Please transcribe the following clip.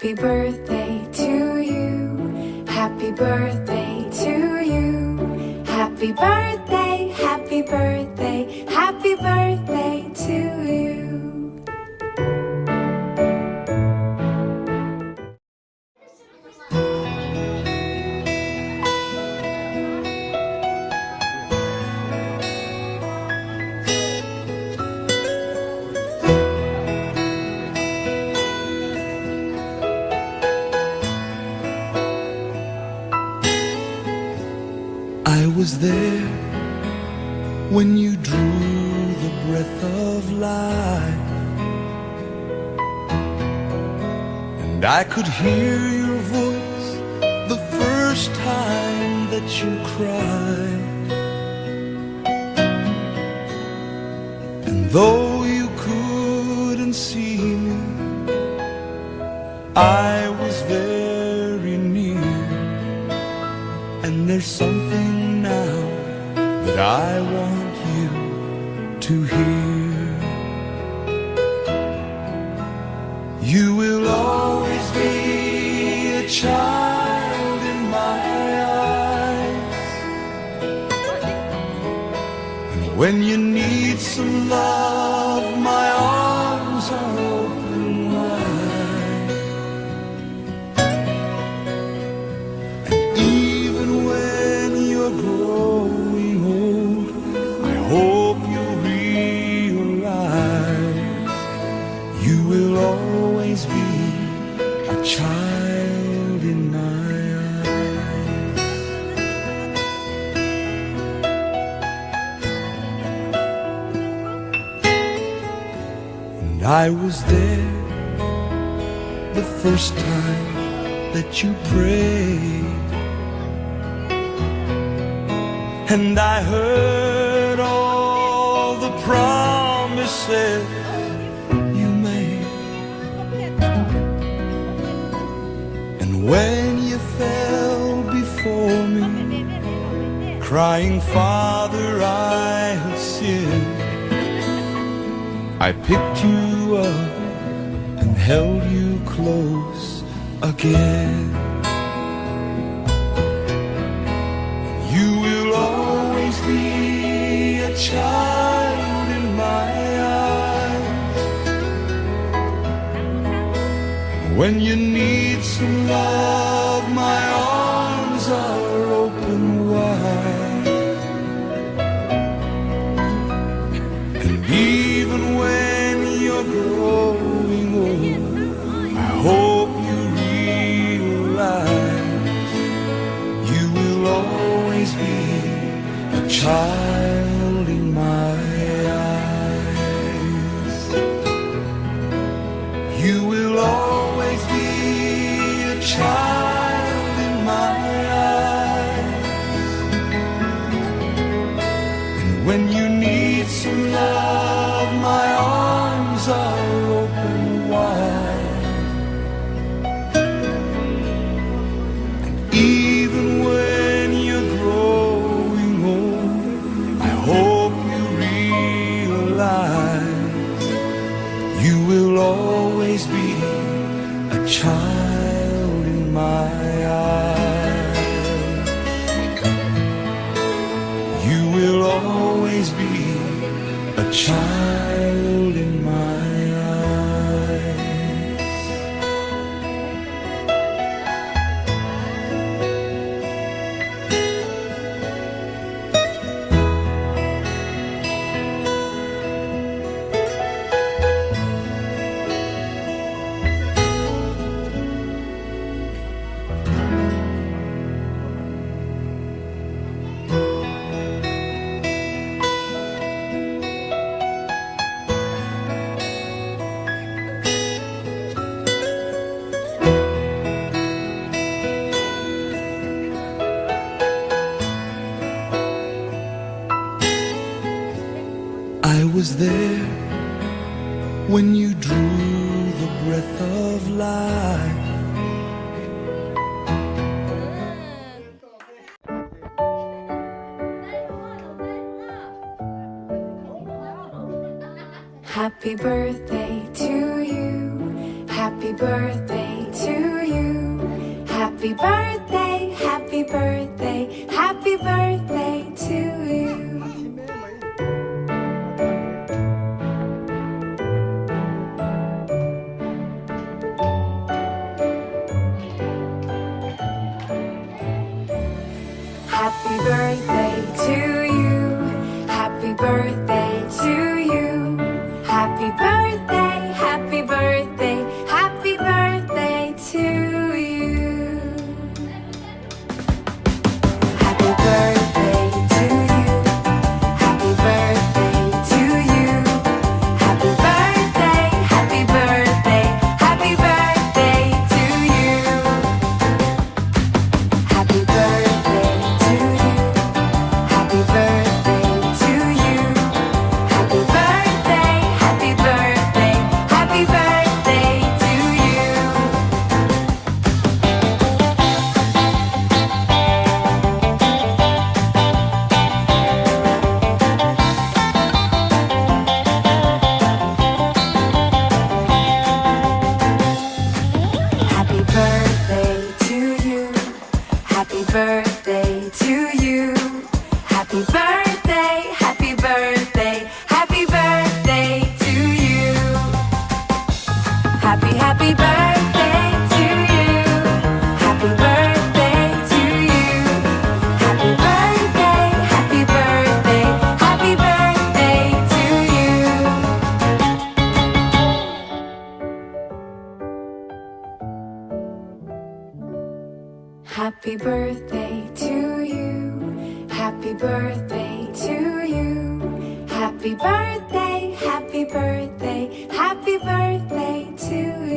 Happy birthday to you. Happy birthday to you. Happy birthday, happy birthday, happy birthday to you. I was there when you drew the breath of life, and I could hear your voice the first time that you cried. And though you couldn't see me, I was very near. And there's something now that I want you to hear. You will always be a child in my eyes, and when you need some love, my arms are open wide. And even when you're growing old, I hope you realize you will always be a child in my eyes. And I was there the first time that you prayed, and I heard all the promises you made. And when you fell before me, crying, Father, I have sinned, I picked you up and held you close again. You will always be a child in my eyes, and when you need some love, my arms are open wide. And even when you're growing old, I hope you realize you will always be a child in my eyes. You will always be a child in my eyes, and when you need some love, my arms are open wide. And even when you're growing old, I hope you realize you will always be a child in my eyes. You will always be a child in my eyes. I was there when you drew the breath of life, Happy birthday to you. Happy birthday to you. Happy birthday, happy birthday, happy birthday to you. Happy birthday to you. Happy birthday to you. Happy birthday, happy birthday, happy birthday to you. Happy birthday to you. Happy birthday to you. Happy birthday, happy birthday, happy birthday to you. Happy birthday to you. Happy birthday to you. Happy birthday, happy birthday, happy birthday to you. Happy birthday to you. Happy birthday to you. Happy birthday, happy birthday, happy birthday to you. Happy birthday to you. Happy birthday to you. Happy birthday, happy birthday, happy birthday to you. Happy birthday to you. Happy birthday to you. Happy birthday, happy birthday, happy birthday to you.